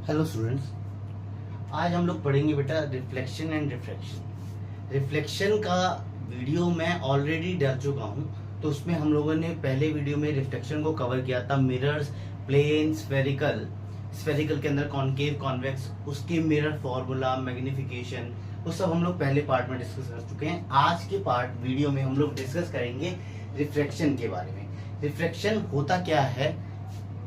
Hello students, आज हम लोग पढ़ेंगे बेटा रिफ्लेक्शन एंड रिफ्रैक्शन। रिफ्लेक्शन का वीडियो मैं ऑलरेडी डाल चुका हूँ, तो उसमें हम लोगों ने पहले वीडियो में रिफ्लेक्शन को कवर किया था। मिरर्स, प्लेन, स्फेरिकल, स्फेरिकल के अंदर कॉन्केव, कॉन्वेक्स, उसके मिरर फॉर्मूला, मैग्निफिकेशन, वो सब हम लोग पहले पार्ट में डिस्कस कर चुके हैं। आज के पार्ट वीडियो में हम लोग डिस्कस करेंगे रिफ्लेक्शन के बारे में। रिफ्लेक्शन होता क्या है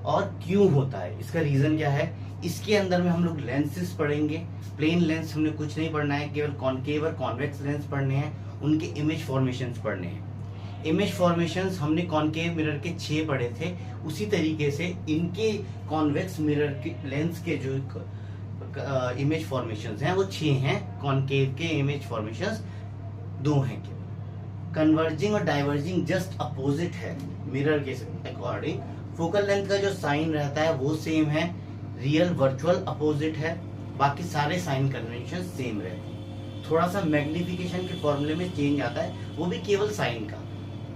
और क्यों होता है, इसका रीजन क्या है। इसके अंदर में हम लोग लेंसेस पढ़ेंगे। प्लेन लेंस हमने कुछ नहीं पढ़ना है, केवल कॉन्केव और कॉन्वेक्स लेंस पढ़ने हैं, उनके इमेज फॉर्मेशंस पढ़ने हैं। इमेज फॉर्मेशंस हमने कॉन्केव मिरर के 6 पढ़े थे, उसी तरीके से इनके कॉन्वेक्स मिरर के लेंस के जो इमेज फॉर्मेशंस हैं वो 6 हैं। कॉन्केव के इमेज फॉर्मेशंस 2 हैं केवल। कन्वर्जिंग और डाइवर्जिंग जस्ट अपोजिट है मिरर के अकॉर्डिंग। फोकल लेंथ का जो साइन रहता है वो सेम है, रियल वर्चुअल अपोजिट है, बाकी सारे साइन कन्वेंशन सेम रहते हैं। थोड़ा सा मैग्निफिकेशन के फॉर्मूले में चेंज आता है, वो भी केवल साइन का।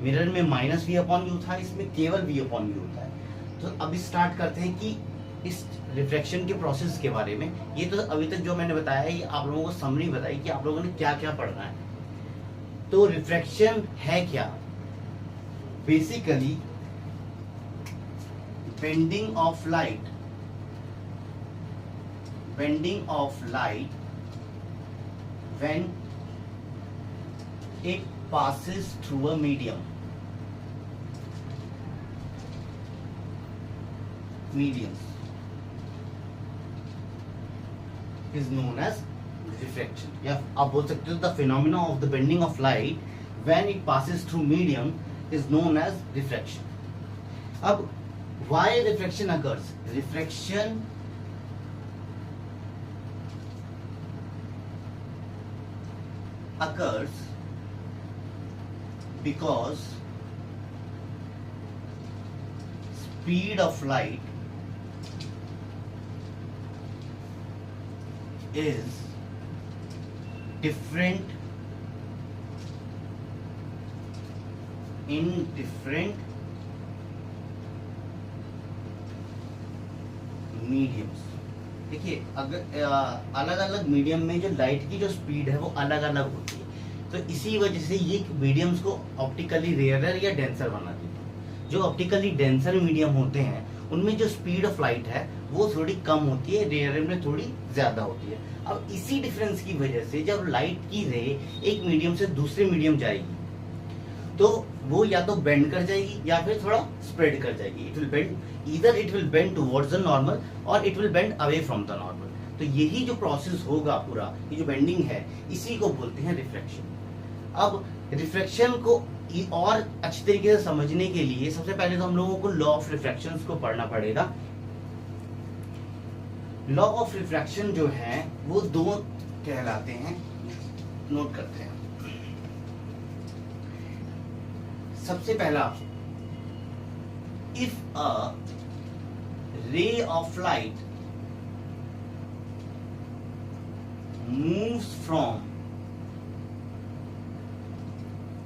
मिरर में -v/u था, इसमें केवल v/u होता है। तो अभी स्टार्ट करते हैं कि इस रिफ्रैक्शन के प्रोसेस के बारे में। ये तो अभी तक जो मैंने बताया है, ये आप लोगों को समरी बताई कि आप लोगों ने क्या क्या पढ़ना है। तो रिफ्रैक्शन है क्या? Basically bending of light when it passes through a medium is known as refraction। या आप बोल सकते हो the phenomena of the bending of light when it passes through medium is known as refraction। अब why refraction occurs? Refraction occurs because speed of light is different in different mediums. देखिए, अगर अलग अलग मीडियम में जो light की जो speed है वो अलग अलग होती है, तो इसी वजह से ये मीडियम्स को ऑप्टिकली रेयरर या डेंसर बना देते हैं। जो ऑप्टिकली डेंसर मीडियम होते हैं उनमें जो स्पीड ऑफ लाइट है वो थोड़ी कम होती है, रेयरर में थोड़ी ज्यादा होती है। अब इसी डिफरेंस की वजह से जब लाइट की रे एक मीडियम से दूसरे मीडियम जाएगी तो वो या तो बेंड कर जाएगी या फिर थोड़ा स्प्रेड कर जाएगी। It will bend, either it will bend towards the normal or it will bend away from the normal. तो यही जो प्रोसेस होगा पूरा, ये जो बेंडिंग है, इसी को बोलते हैं रिफ्रैक्शन। अब रिफ्रैक्शन को और अच्छी तरीके से समझने के लिए सबसे पहले तो हम लोगों को लॉ ऑफ रिफ्रैक्शन को पढ़ना पड़ेगा। लॉ ऑफ रिफ्रैक्शन जो है वो 2 कहलाते हैं, नोट करते हैं। सबसे पहला, if a ray of light moves from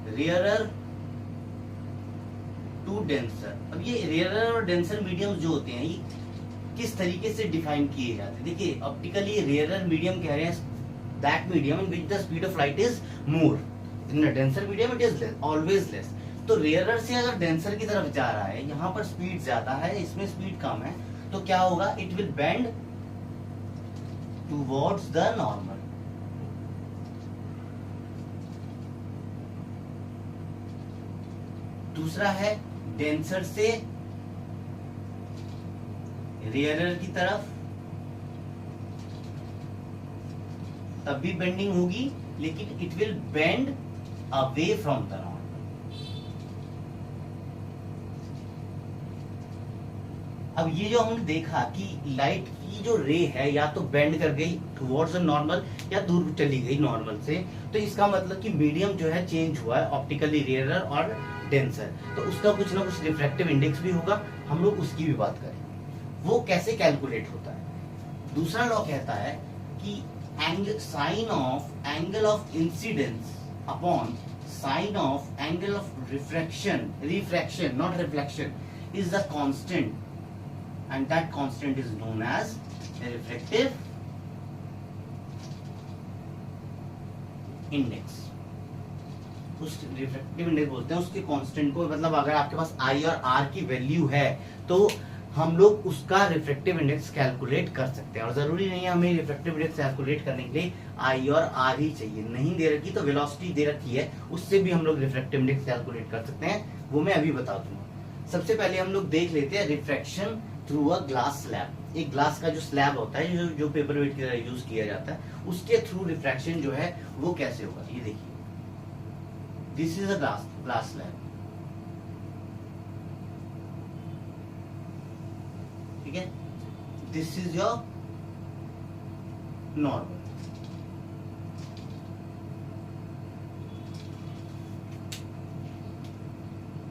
rarer to denser. अब ये रेयरर और डेंसर मीडियम जो होते हैं ये किस तरीके से डिफाइन किए जाते हैं? देखिए, ऑप्टिकली रेयरर मीडियम कह रहे हैं that medium in which the speed of light is more, in a denser medium it is always less. तो रेयरर से अगर डेंसर की तरफ जा रहा है, यहाँ पर स्पीड ज्यादा है, इसमें स्पीड कम है, तो क्या होगा? It will bend towards the normal. दूसरा है डेंसर से रेयरर की तरफ, तब भी बेंडिंग होगी, लेकिन it will bend away from the normal. अब ये जो हमने देखा कि लाइट की जो रे है या तो बेंड कर गई टुवर्ड्स नॉर्मल या दूर चली गई नॉर्मल से, तो इसका मतलब कि मीडियम जो है चेंज हुआ है, ऑप्टिकली रेयरर और डेंसर। तो उसका कुछ ना कुछ रिफ्रैक्टिव इंडेक्स भी होगा, हम लोग उसकी भी बात करें। वो कैसे कैलकुलेट होता है? दूसरा लॉ कहता है कि sine of angle of incidence upon sine of angle of refraction, not reflection, is the constant and that constant is known as refractive index. उस रिफ्रैक्टिव इंडेक्स बोलते हैं उसके कांस्टेंट को, मतलब अगर आपके पास आई और आर की वैल्यू है तो हम लोग उसका रिफ्रैक्टिव इंडेक्स कैलकुलेट कर सकते हैं। और जरूरी नहीं है हमें रिफ्रैक्टिव इंडेक्स कैलकुलेट करने के लिए आई और आर ही चाहिए, नहीं दे रखी तो वेलोसिटी दे रखी है, उससे भी हम लोग रिफ्रैक्टिव इंडेक्स कैलकुलेट कर सकते हैं, वो मैं अभी बता दूंगा। सबसे पहले हम लोग देख लेते हैं refraction through a glass slab. एक ग्लास का जो स्लैब होता है जो पेपर वेट की तरह यूज किया जाता है, उसके थ्रू रिफ्रैक्शन जो है वो कैसे होगा। ये देखिए, this is a glass slab, ठीक है, दिस इज योर नॉर्मल।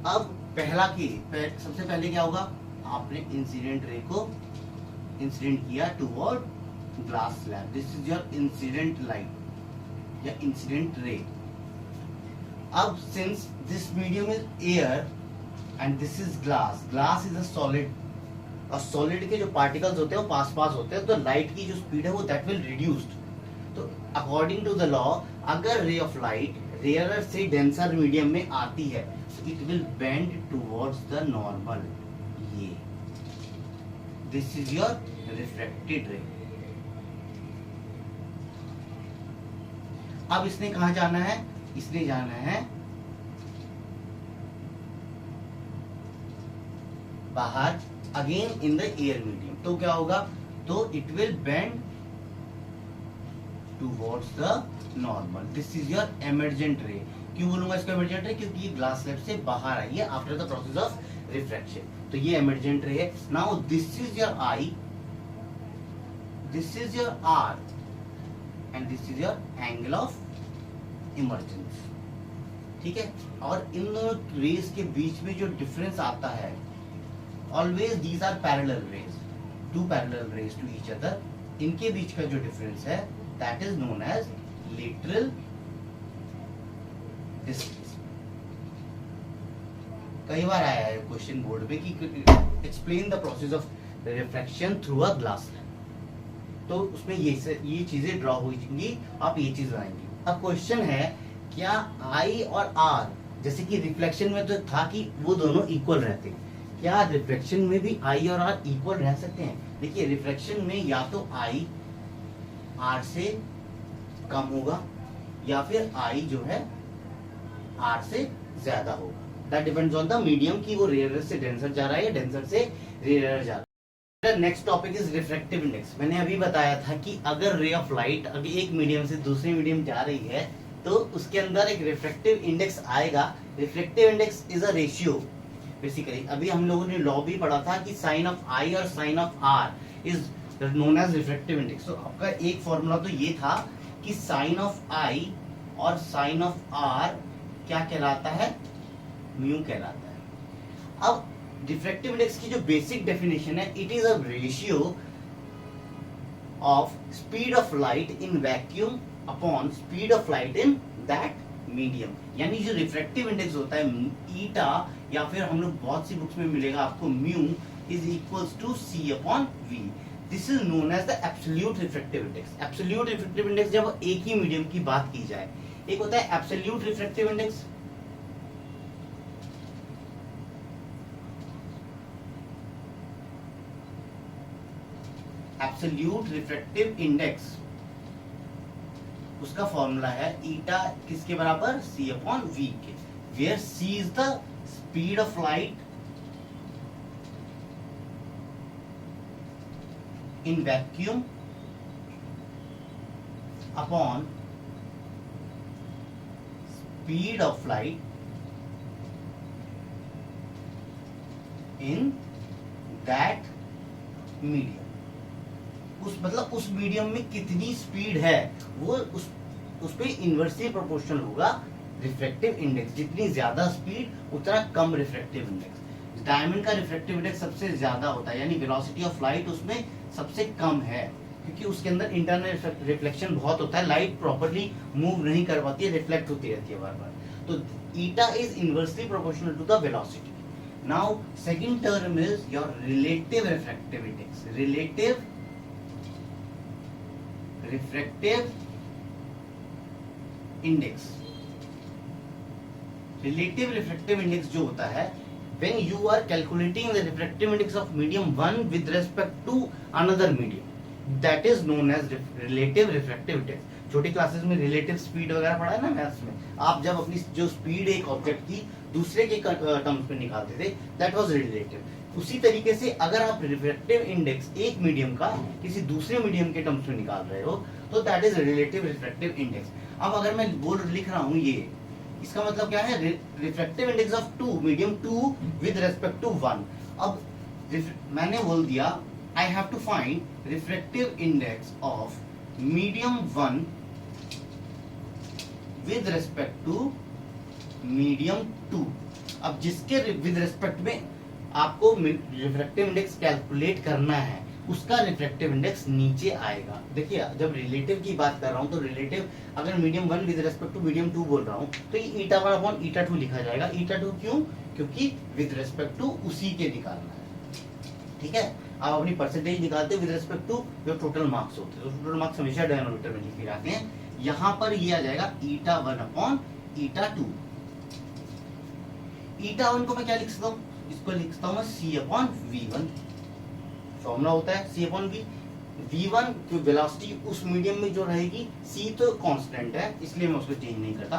अब पहला सबसे पहले क्या होगा, आपने इंसिडेंट रे को इंसिडेंट किया toward glass slab, this is your incident light या इंसिडेंट रे। अब since this medium is air and this is glass, glass is a solid, और सॉलिड के जो पार्टिकल्स होते हैं वो पास पास होते हैं, तो लाइट की जो स्पीड है वो दैट विल रिड्यूस्ड। तो अकॉर्डिंग टू द लॉ, अगर रे ऑफ लाइट रेयरर से डेंसर मीडियम में आती है तो it will bend towards the normal. ये this is your refracted ray. अब इसने कहां जाना है, इसने जाना है बाहर, again in the air medium. तो क्या होगा, तो it will bend towards the normal, this is your emergent रे। क्यों बोलूंगा इसको एमर्जेंट रे, क्योंकि ये ग्लास स्लैब से बाहर आई है after the process of refraction, तो ये एमर्जेंट रे है। Now this is your I, this is your R and this is your angle of emergence, ठीक है। और इन दोनों रेज के बीच में जो डिफरेंस आता है, always these are parallel rays, two parallel rays to each other, इनके बीच का जो डिफरेंस है that is known as lateral displacement. कई बार आया है क्वेश्चन बोर्ड पे कि explain the process of refraction through a glass, तो उसमें ये चीजें ड्रॉ होंगी, आप ये चीज बनाएंगे। अब क्वेश्चन है, क्या आई और आर, जैसे कि रिफ्लेक्शन में तो था कि वो दोनों इक्वल रहते हैं, क्या रिफ्लेक्शन में भी आई और आर इक्वल रह सकते हैं? देखिए, रिफ्लेक्शन में या तो आई आर से कम होगा या फिर आई जो है आर से ज्यादा होगा, that depends on the medium कि वो रेयरर से डेंसर जा रहा है या डेंसर से रेयरर जा रहा है। Next topic is refractive index. मैंने अभी बताया था कि अगर रे ऑफ लाइट अगर एक मीडियम से दूसरे मीडियम जा रही है तो उसके अंदर एक रिफ्रैक्टिव इंडेक्स आएगा। Refractive index is a ratio basically. अभी हम लोगों ने लॉ भी पढ़ा था कि साइन ऑफ आई और sine of R is known as refractive index. तो आपका एक फॉर्मूला तो ये था कि साइन ऑफ आई और साइन ऑफ आर क्या कहलाता है? म्यू कहलाता है। अब डिफ्रैक्टिव इंडेक्स की जो बेसिक डेफिनेशन है, it is a ratio of speed of light in vacuum upon speed of light in that medium. यानी जो रिफ्रैक्टिव इंडेक्स होता है ईटा, या फिर हम लोग बहुत सी बुक्स में मिलेगा आपको mu is equals to C upon V. This is known as the absolute refractive index. Absolute refractive index जब एक ही मीडियम की बात की जाए, एक होता है absolute refractive index, absolute refractive index उसका फॉर्मूला है ईटा किसके बराबर? सी अपॉन वी के, where c is the speed of light in vacuum upon speed of light in that medium. उस मीडियम में कितनी स्पीड है वो उस पे इनवर्सली प्रोपोर्शनल होगा रिफ्रैक्टिव इंडेक्स। जितनी ज्यादा स्पीड उतना कम रिफ्रैक्टिव इंडेक्स। डायमंड का रिफ्रैक्टिव इंडेक्स सबसे ज्यादा होता है, यानी वेलोसिटी ऑफ लाइट उसमें सबसे कम है, क्योंकि उसके अंदर इंटरनल रिफ्लेक्शन बहुत होता है। लाइट प्रॉपर्ली मूव नहीं कर पाती है, रिफ्लेक्ट होती रहती है बार बार। तो eta is inversely proportional to the velocity. Now second term is your relative refractive index. Relative refractive index. Relative refractive index जो होता है when you are calculating the refractive index of medium 1 with respect to another medium, that is known as relative refractive index. छोटी classes में relative speed वगैरह पढ़ा है ना maths में. आप जब अपनी जो स्पीड एक ऑब्जेक्ट की दूसरे के टर्म्स में निकालते थे, दैट वाज रिलेटिव. उसी तरीके से अगर आप रिफ्रैक्टिव इंडेक्स एक मीडियम का किसी दूसरे मीडियम के टर्म्स में निकाल रहे हो तो that is relative refractive index. अब अगर मैं बोल लिख रहा हूँ ये, इसका मतलब क्या है? Refractive index of two medium 2 with respect to 1. अब मैंने बोल दिया I have to find refractive index of medium 1 with respect to medium 2. अब जिसके विद रेस्पेक्ट में आपको रिफ्रैक्टिव इंडेक्स कैलकुलेट करना है उसका रिफ्रैक्टिव इंडेक्स नीचे आएगा. देखिए जब रिलेटिव की बात कर रहा हूं तो रिलेटिव अगर medium 1 with respect to medium 2 बोल रहा हूं तो ये ईटा 1 अपॉन ईटा 2 लिखा जाएगा. ईटा 2 क्यों? क्योंकि विद रेस्पेक्ट टू उसी के निकालना है. ठीक है, आप अपनी परसेंटेज निकालते विद रेस्पेक्ट टू जो टोटल मार्क्स होते हैं. तो टोटल मार्क्स हमेशा डिनोमिनेटर में लिखे जाते हैं. यहां पर ये आ जाएगा ईटा 1 अपॉन ईटा 2. ईटा 1 को मैं क्या लिख सकता हूं? इसको लिख सकता हूं मैं c अपॉन v1. फॉर्मूला होता है c अपॉन v. v1 की वेलोसिटी उस मीडियम में जो रहेगी, c तो कांस्टेंट है इसलिए मैं उसको चेंज नहीं करता,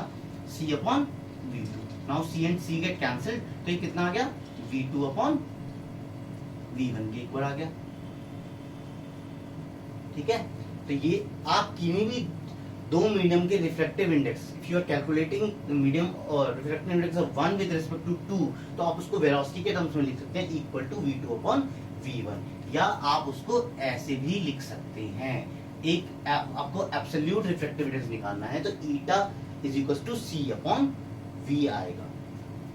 c upon v2. Now c and c gate cancelled तो ये कितना आ गया? v2 अपॉन v1 के इक्वल आ गया. ठीक है, तो ये आप किसी भी दो मीडियम के refractive index, if you are calculating medium or refractive index of 1 with respect to 2, तो आप उसको वेलोसिटी के टर्म्स में लिख सकते हैं equal to v2 upon v1. या आप उसको ऐसे भी लिख सकते हैं. एक आपको एब्सोल्यूट रिफ्रैक्टिव इंडेक्स निकालना है तो eta is equal to c upon v आएगा.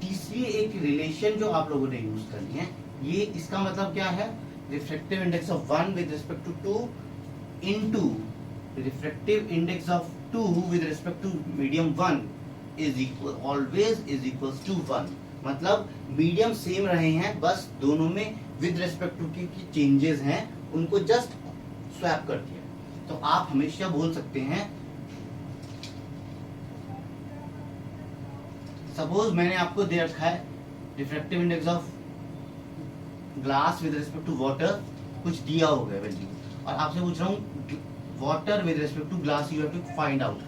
तीसरी एक रिलेशन जो आप लोगों ने यूज करनी है, ये इसका मतलब क्या है? Refractive index of 1 with respect to 2 into refractive index of 2 with respect to medium 1 is equal always is equals to 1. मतलब मीडियम सेम रहे हैं, बस दोनों में विद रिस्पेक्ट टू की चेंजेस हैं, उनको जस्ट स्वैप कर दिया. तो आप हमेशा बोल सकते हैं, सपोज मैंने आपको दे रखा है refractive index of glass with respect to water, कुछ दिया हो गया वैल्यू, और आपसे पूछ रहा हूं water with respect to glass you have to find out.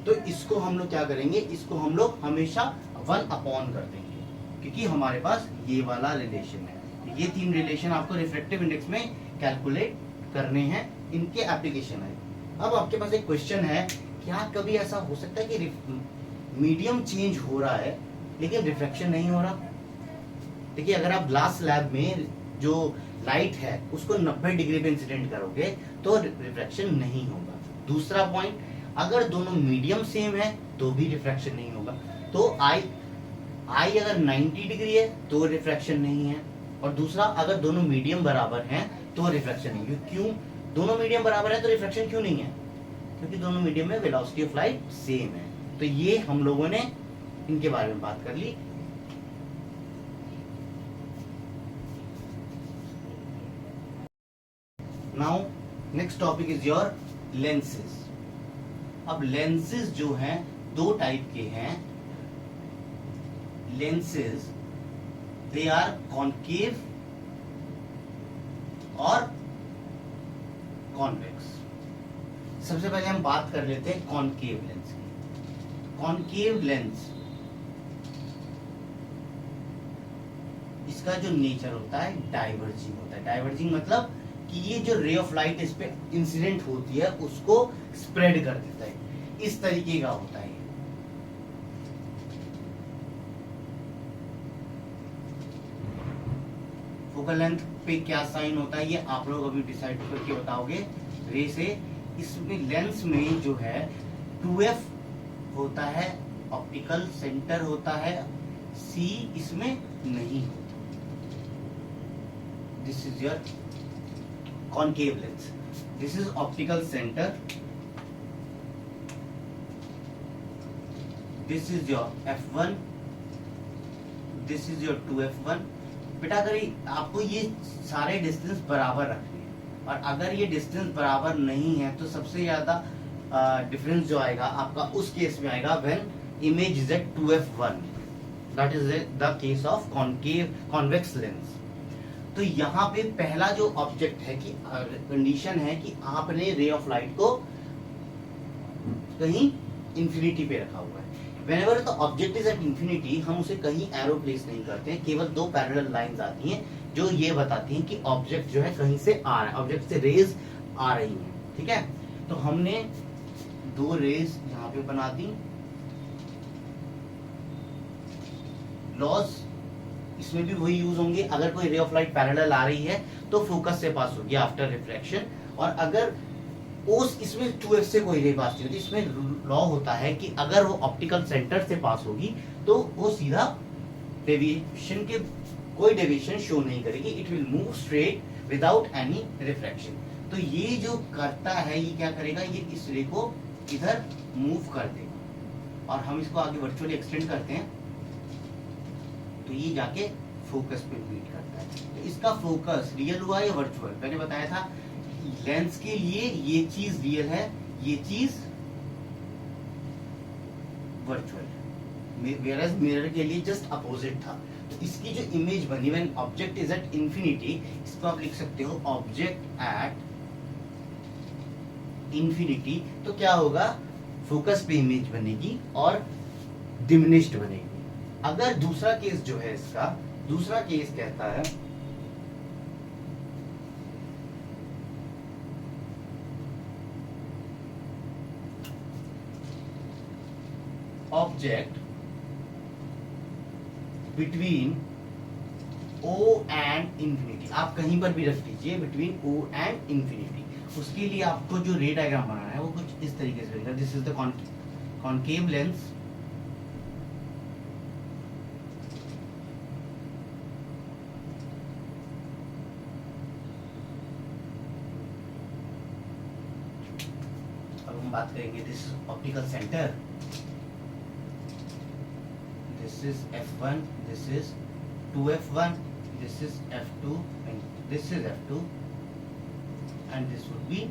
तो इसको हम लोग क्या करेंगे? इसको हम लोग हमेशा 1 अपॉन कर देंगे क्योंकि हमारे पास ये वाला रिलेशन है. ये 3 रिलेशन आपको रिफ्रैक्टिव इंडेक्स में कैलकुलेट करने हैं, इनके एप्लीकेशन है. अब आपके पास एक क्वेश्चन है, क्या कभी ऐसा हो सकता है कि मीडियम चेंज हो रहा है लेकिन रिफ्रैक्शन नहीं हो रहा? देखिए अगर आप ग्लास स्लैब में जो लाइट है उसको 90 डिग्री पे इंसिडेंट करोगे तो रिफ्रैक्शन नहीं होगा. दूसरा पॉइंट, अगर दोनों मीडियम सेम है तो भी रिफ्रैक्शन नहीं होगा. तो आई अगर 90 डिग्री है तो रिफ्रैक्शन नहीं है, और दूसरा अगर दोनों मीडियम बराबर हैं तो रिफ्रैक्शन नहीं है. क्यों? दोनों मीडियम बराबर है तो रिफ्रैक्शन क्यों नहीं है? क्योंकि दोनों मीडियम में वेलोसिटी ऑफ लाइट सेम है. तो ये हम लोगों ने इनके बारे में बात कर ली. Now next topic is your lenses. अब लेंसेज जो हैं दो टाइप के हैं. लेंसेज दे आर कॉनकेव और कॉन्वेक्स. सबसे पहले हम बात कर लेते हैं कॉनकेव लेंस की. कॉनकेव लेंस, इसका जो नेचर होता है डाइवर्जिंग होता है. डाइवर्जिंग मतलब कि ये जो रे ऑफ लाइट इस पे इंसिडेंट होती है उसको स्प्रेड कर देता है. इस तरीके का होता है. फोकल लेंथ पे क्या साइन होता है ये आप लोग अभी डिसाइड करके बताओगे रे से. इसमें लेंस में जो है 2f होता है, ऑप्टिकल सेंटर होता है, c इसमें नहीं होता. This is your concave lens. This is optical center. This is your f1. This is your 2f1। बेटा अगर आपको ये सारे डिस्टेंस बराबर रखने हैं और अगर ये डिस्टेंस बराबर नहीं है तो सबसे ज्यादा डिफरेंस जो आएगा आपका उस केस में आएगा when image is at 2f1, that is the case of concave convex lens. तो यहाँ पे पहला जो ऑब्जेक्ट है कि कंडीशन है कि आपने रे ऑफ लाइट को कहीं इंफिनिटी पे रखा हुआ है। Whenever the object is at infinity, हम उसे कहीं एरो प्लेस नहीं करते हैं, केवल दो पैरेलल लाइंस आती हैं जो ये बताती हैं कि ऑब्जेक्ट जो है कहीं से आ रहा है, ऑब्जेक्ट से रेज आ रही हैं, ठीक है। तो हमने दो रेज यहाँ पे बना दी। लॉज इसमें भी वही यूज होंगे, अगर कोई रे ऑफ लाइट पैरेलल आ रही है तो फोकस से पास होगी आफ्टर रिफ्लेक्शन, और अगर उस इसमें 2f से कोई रे पास नहीं होती। इसमें लॉ होता है कि अगर वो ऑप्टिकल सेंटर से पास होगी तो वो सीधा डेविएशन के कोई डेविएशन शो नहीं करेगी, it will move straight without any refraction. तो ये जो करता है ये क्या करेगा, ये इस रे को इधर मूव कर देगा और हम इसको आगे वर्चुअली एक्सटेंड करते हैं तो ये जाके फोकस पे मीट करता है। तो इसका फोकस रियल हुआ या वर्चुअल? मैंने बताया था लेंस के लिए ये चीज रियल है, ये चीज वर्चुअल है, वेयरएज मिरर के लिए जस्ट अपोजिट था। तो इसकी जो इमेज बनी when object is at infinity, इसको आप लिख सकते हो ऑब्जेक्ट एट इंफिनिटी। तो क्या होगा, फोकस पे इमेज बनेगी और डिमिनिश्ड बनेगी। अगर दूसरा केस जो है इसका, दूसरा केस कहता है object between O and infinity, आप कहीं पर भी रख दीजिए बिटवीन O एंड इंफिनिटी। उसके लिए आपको जो रे डायग्राम बनाना है वो कुछ इस तरीके से बनेगा। This is the concave lens, अब हम बात करेंगे this optical centre, this is f1, this is 2f1, this is f2 and this is f2 and this would be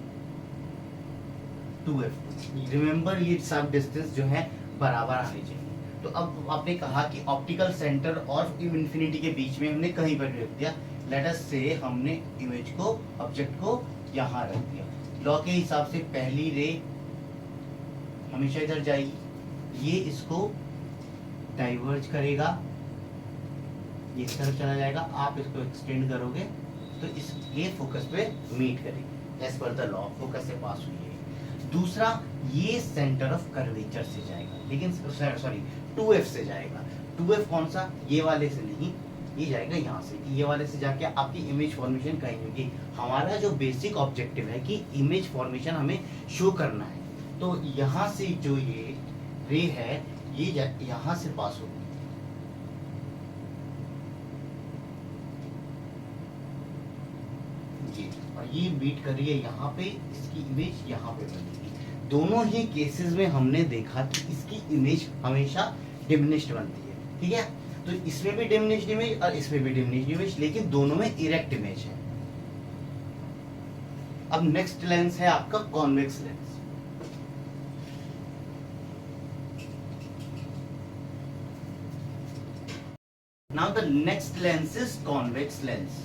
2f2। remember ये सब डिस्टेंस जो है बराबर आनी चाहिए। तो अब आपने कहा कि ऑप्टिकल सेंटर और इंफिनिटी के बीच में हमने कहीं पर भी रख दिया। लेट अस से हमने इमेज को, ऑब्जेक्ट को यहाँ रख दिया। लॉ के हिसाब से पहली रे हमेशा इधर जाएगी, ये इसको डाइवर्ज करेगा, ये इस तरफ चला जाएगा, आप इसको एक्सटेंड करोगे तो इस ये फोकस पे मीट करेगी as per the law, focus से पास हुई है। दूसरा, ये सेंटर ऑफ कर्वेचर से जाएगा, लेकिन सॉरी 2f से जाएगा। 2f कौन सा, ये वाले से नहीं, ये जाएगा यहाँ से, ये वाले से जाके आपकी इमेज फॉर्मेशन कहीं होगी। हमारा जो बेसिक ऑब्जेक्टिव है कि इमेज फॉर्मेशन हमें शो करना है, तो यहाँ से जो ये रे है ये यहाँ से पास होगी, जी, और ये बीट कर रही है यहाँ पे, इसकी इमेज यहाँ पे बनेगी। दोनों ही केसेस में हमने देखा कि इसकी इमेज हमेशा डिमिनिश्ड बनती है, ठीक है। तो इसमें भी डिमिनिश्ड इमेज और इसमें भी डिमिनिश्ड इमेज, लेकिन दोनों में इरेक्ट इमेज है। अब नेक्स्ट लेंस है आपका convex lens. Now the next lens is convex lens.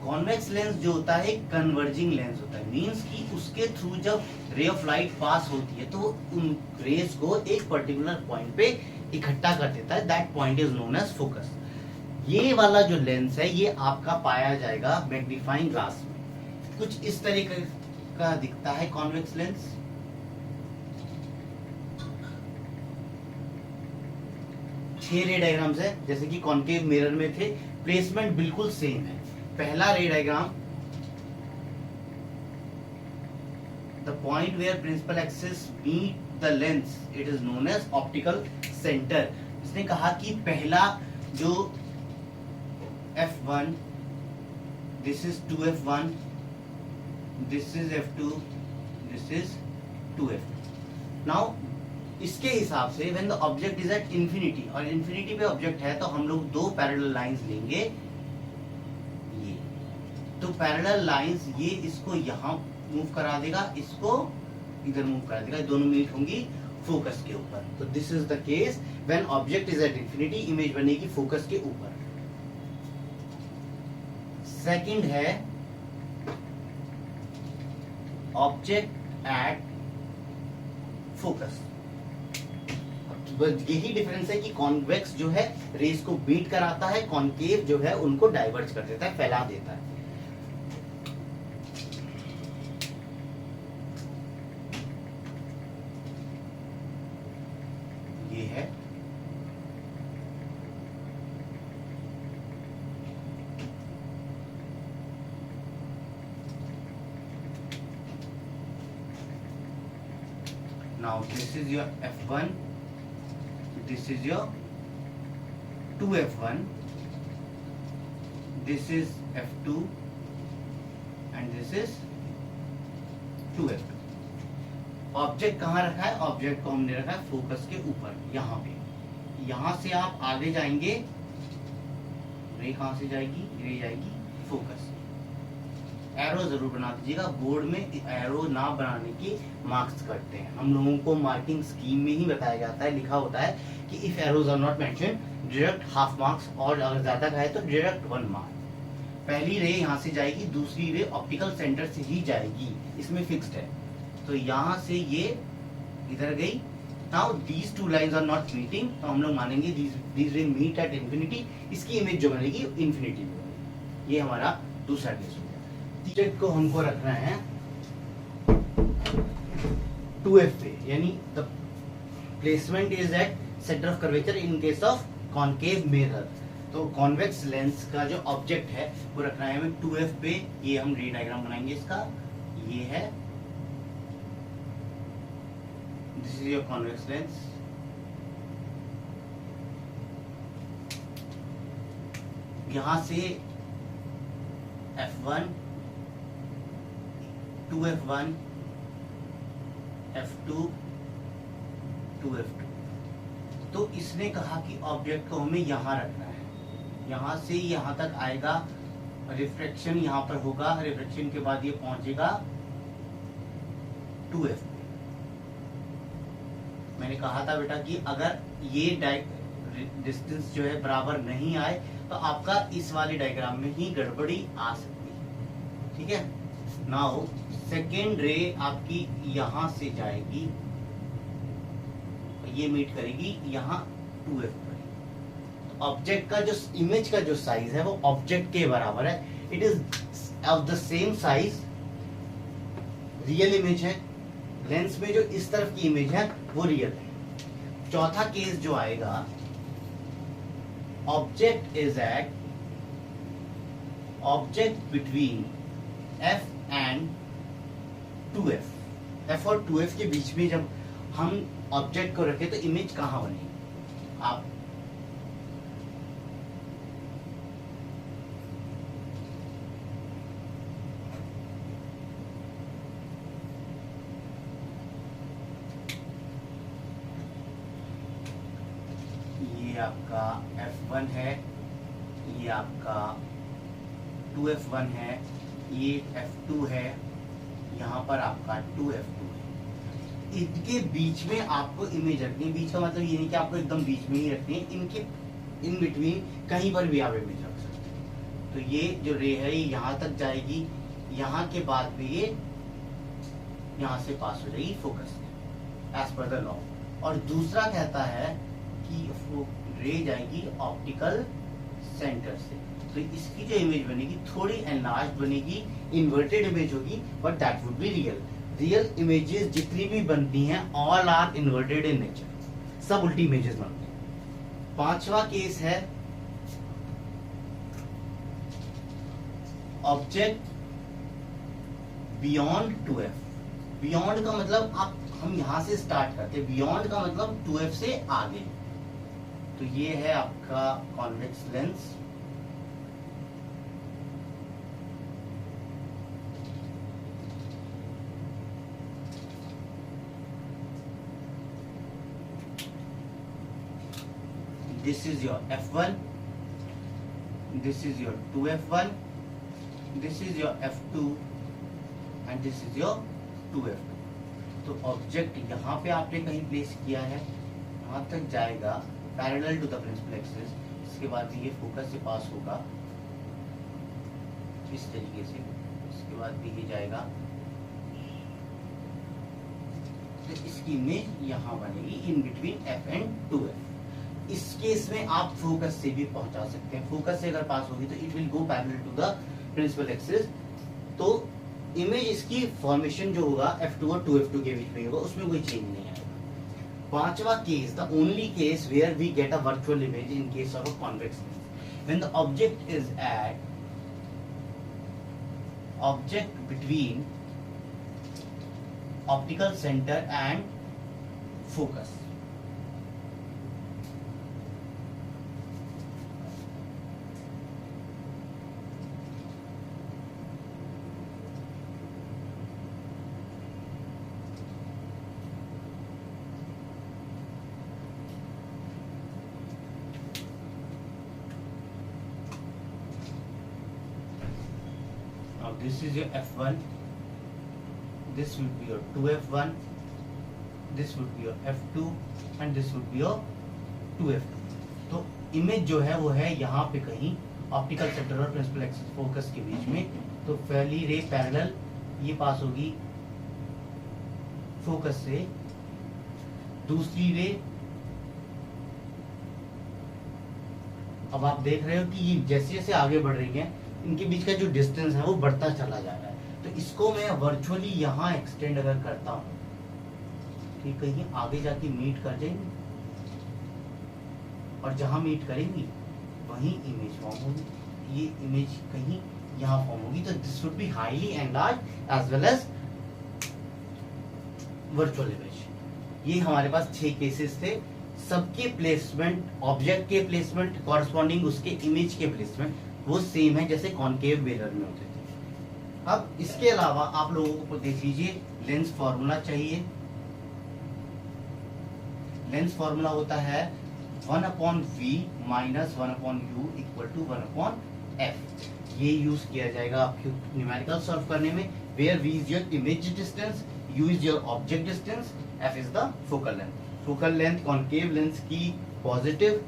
Convex lens जो होता है कन्वर्जिंग लेंस होता है, मींस कि उसके थ्रू जब रे ऑफ लाइट पास होती है तो उन रेज को एक पर्टिकुलर पॉइंट पे इकट्ठा कर देता है, that point is known as focus. ये वाला जो लेंस है ये आपका पाया जाएगा मैग्नीफाइंग ग्लास में, कुछ इस तरीके का दिखता है कॉन्वेक्स लेंस। छह रे डायग्राम्स है, जैसे कि कॉन्केव मिरर में थे, प्लेसमेंट बिल्कुल सेम है। पहला ray diagram, the point where principal axis meet the lens, it is known as optical centre. इसने कहा कि पहला जो f1, this is 2f1, this is f2, this is 2f2। now इसके हिसाब से when the object is at infinity, और infinity पे ऑब्जेक्ट है तो हम लोग दो पैरेलल लाइंस लेंगे। ये तो पैरेलल लाइंस ये इसको यहाँ मूव करा देगा, इसको इधर मूव करा देगा, दोनों मीट होंगी फोकस के ऊपर। तो this is the case when object is at infinity, image बनेगी फोकस के ऊपर। सेकंड है ऑब्जेक्ट एट फोकस। यही डिफरेंस है कि कॉन्वेक्स जो है रेस को बीट कराता है, कॉन्केव जो है उनको डाइवर्ज कर देता है, फैला देता है। ये है now this is your f1, this is your 2f1, this is f2 and this is 2f2। Object कहाँ रखा है? ऑब्जेक्ट को हमने रखा है फोकस के ऊपर, यहाँ पे। यहाँ से आप आगे जाएंगे, रे कहाँ से जाएगी? रे जाएगी फोकस। एरो जरूर बना दीजिएगा, बोर्ड में एरो ना बनाने की मार्क्स करते हैं। हम लोगों को मार्किंग स्कीम में ही बताया जाता है, लिखा होता है कि if arrows are not mention direct half marks, और अगर ज्यादा का है तो डायरेक्ट 1 मार्क। पहली रे यहाँ से जाएगी, दूसरी रे ऑप्टिकल सेंटर से ही जाएगी, इसमें फिक्स्ड है। तो यहाँ से ये इधर गई। Now these two lines are not meeting, तो हम लोग मानेंगे these ray meet at infinity. इसकी इमेज जो बनेगी इंफिनिटी में बनेगी। ये हमारा दूसरा केस हो गया। ऑब्जेक्ट को हमको रखना है 2f पे, यानी the placement is at centre of curvature in case of concave mirror. तो कॉन्वेक्स लेंस का जो ऑब्जेक्ट है वो रखना है हमें 2f पे। ये हम रे डायग्राम बनाएंगे इसका। ये है, this is your convex lens. यहां से f1, 2f1, f2, 2f2। तो इसने कहा कि ऑब्जेक्ट को हमें यहां रखना है, यहां से यहां तक आएगा, रिफ्रैक्शन यहां पर होगा, रिफ्रैक्शन के बाद ये पहुंचेगा 2f पे। मैंने कहा था बेटा कि अगर ये डिस्टेंस जो है बराबर नहीं आए तो आपका इस वाले डायग्राम में ही गड़बड़ी आ सकती है। ठीक है। नाउ सेकेंड रे आपकी यहां से जाएगी, ये मीट करेगी यहाँ 2f पर। ऑब्जेक्ट का जो इमेज का जो साइज है वो ऑब्जेक्ट के बराबर है, it is of the same size. Real image है, लेंस में जो इस तरफ की इमेज है वो रियल है। चौथा केस जो आएगा, object is at object between f and 2f। f और 2f के बीच में जब हम ऑब्जेक्ट को रखें तो इमेज कहां बनेगी? आप ये आपका f1 है, ये आपका 2f1 है, ये f2 है, यहाँ पर आपका 2f2 है। इनके बीच में आपको इमेज रखनी है। बीच का मतलब ये नहीं कि आपको एकदम बीच में ही रखनी है, इनके इन बिटवीन कहीं पर भी आप इमेज रख सकते हैं। तो ये जो रे है ये यहाँ तक जाएगी, यहाँ के बाद भी ये यहाँ से पास हो जाएगी focus as per the law. और दूसरा कहता है कि रे जाएगी ऑप्टिकल सेंटर से, तो इसकी जो इमेज बनेगी थोड़ी एनलार्ज बनेगी, इन्वर्टेड इमेज होगी, but that would be real. Real images जितनी भी बनती हैं all are inverted in nature, सब उल्टी इमेजेस बनती हैं। पांचवा केस है ऑब्जेक्ट बियॉन्ड 2f। बियॉन्ड का मतलब आप हम यहां से स्टार्ट करते हैं, बियॉन्ड का मतलब 2f से आगे। तो ये है आपका convex lens. This is your f1, this is your 2f1, this is your f2 and this is your 2f2। तो ऑब्जेक्ट यहाँ पे आपने कहीं प्लेस किया है, यहाँ तक जाएगा parallel to the principal axis. इसके बाद ये फोकस से पास होगा इस तरीके से, इसके बाद भी ये जाएगा, तो इसकी इमेज यहाँ बनेगी in between f and 2f। इस केस में आप फोकस से भी पहुंचा सकते हैं। फोकस से अगर पास होगी तो it will go parallel to the principal axis, तो इमेज इसकी फॉर्मेशन जो होगा f2 और 2f2 के बीच में होगा, उसमें कोई चेंज नहीं आएगा। पांचवा case, the only case where we get a virtual image in case of a convex lens, when the object is at object between optical center and focus। Now this is your f1, this would be your 2f1, this would be your f2 and this would be your 2f2। तो image जो है वो है यहाँ पे कहीं optical centre और principal axis focus के बीच में। तो पहली रे पैरेलल ये पास होगी फोकस से, दूसरी रे, अब आप देख रहे हो कि ये जैसे जैसे आगे बढ़ रही है इनके बीच का जो डिस्टेंस है वो बढ़ता चला जा रहा है। तो इसको मैं वर्चुअली यहाँ एक्सटेंड अगर करता हूँ कि कहीं आगे जाके मीट कर जाएंगी, और जहां मीट करेंगी वहीं इमेज फॉर्म होगी, ये इमेज कहीं यहाँ फॉर्म होगी। तो this would be highly enlarge as well as virtual image. ये हमारे पास 6 केसेस थे, सबके प्लेसमेंट, ऑब्जेक्ट के प्लेसमेंट कॉरस्पॉन्डिंग उसके इमेज के प्लेसमेंट वो सेम है जैसे कॉनकेव मिरर में होते थे। अब इसके अलावा आप लोगों को देख लीजिए लेंस फॉर्मूला चाहिए। लेंस फॉर्मूला होता है 1/v minus 1/u equal to 1/f। ये यूज किया जाएगा आपके न्यूमेरिकल सॉल्व करने में, where v is your image distance, u is your object distance, f is the focal length. Focal length concave lens की positive,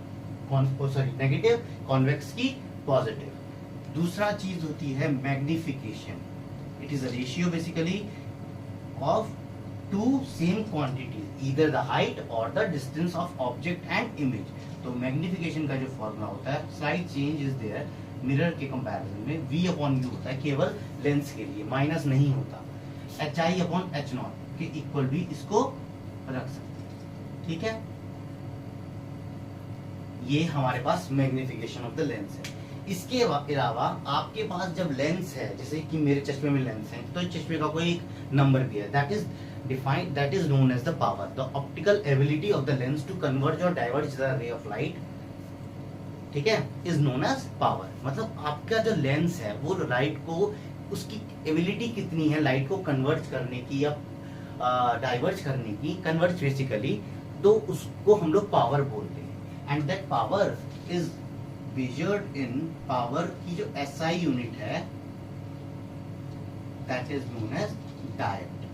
negative, convex की positive. दूसरा चीज होती है magnification. It is a ratio basically of two same quantities, either the height or the distance of object and image. तो magnification का जो formula होता है, slide change is there, mirror के कंपैरिजन में v/u होता है केवल लेंस के लिए, माइनस नहीं होता। hi/h0 के इक्वल भी इसको रख सकते हैं, ठीक है। ये हमारे पास मैग्निफिकेशन ऑफ द लेंस है। इसके अलावा आपके पास जब लेंस है, जैसे कि मेरे चश्मे में लेंस है, तो चश्मे का कोई एक नंबर भी है, that is defined, that is known as the power, the optical ability of the lens to converge or diverge the ray of light, ठीक है, इज नोन एज पावर। मतलब आपका जो लेंस है वो लाइट को, उसकी एबिलिटी कितनी है लाइट को कन्वर्ज करने की या डाइवर्ज करने की, कन्वर्ज बेसिकली, तो उसको हम लोग पावर बोलते हैं। And that power is measured in power की जो SI यूनिट है that is known as diopter।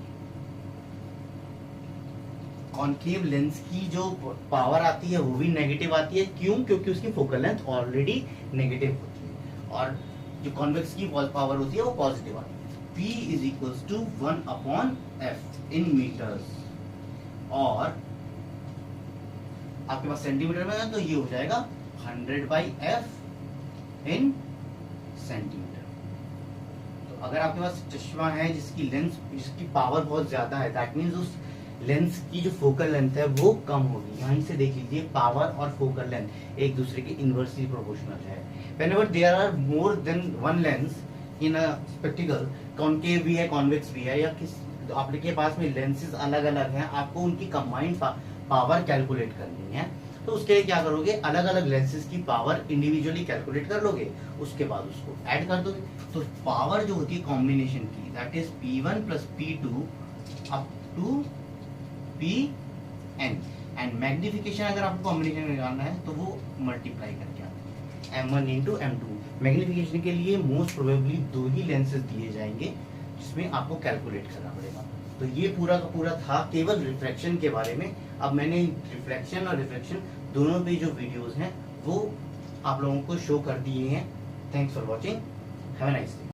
Concave lens की जो पावर आती है वो भी नेगेटिव आती है, क्यों? क्योंकि उसकी फोकल लेंथ ऑलरेडी नेगेटिव होती है, और जो कॉन्वेक्स की पावर होती है वो पॉजिटिव आती है। P is equals to 1/f in meters, और आपके पास सेंटीमीटर में है तो ये हो जाएगा 100/f इन सेंटीमीटर। तो अगर आपके पास चश्मा है जिसकी लेंस, जिसकी पावर बहुत ज्यादा है, दैट मींस उस लेंस की जो फोकल लेंथ है वो कम होगी। यहीं से देख लीजिए, पावर और फोकल लेंथ एक दूसरे के इनवर्सली प्रोपोर्शनल है। Whenever there are more than one lens in a spectacle, concave भी है, कॉन्वेक्स भी है, या किस आपके पास में लेंसेज अलग अलग हैं, आपको उनकी कंबाइंड पावर कैलकुलेट करनी है, तो उसके लिए क्या करोगे, अलग अलग लेंसेज की पावर इंडिविजुअली कैलकुलेट कर लोगे, उसके बाद उसको ऐड कर दोगे। तो पावर जो होती है कॉम्बिनेशन की, that is P1 + P2 up to Pn, and magnification अगर आपको कॉम्बिनेशन निकालना है तो वो मल्टीप्लाई करके आता है, M1 इंटू M2। मैग्निफिकेशन के लिए मोस्ट प्रोबेबली 2 ही लेंसेज दिए जाएंगे जिसमें आपको कैलकुलेट करना पड़ेगा। तो ये पूरा का पूरा था केवल रिफ्रैक्शन के बारे में। अब मैंने रिफ्लेक्शन और रिफ्रैक्शन दोनों पे जो वीडियोस हैं वो आप लोगों को शो कर दिए हैं। Thanks for watching, have a nice day.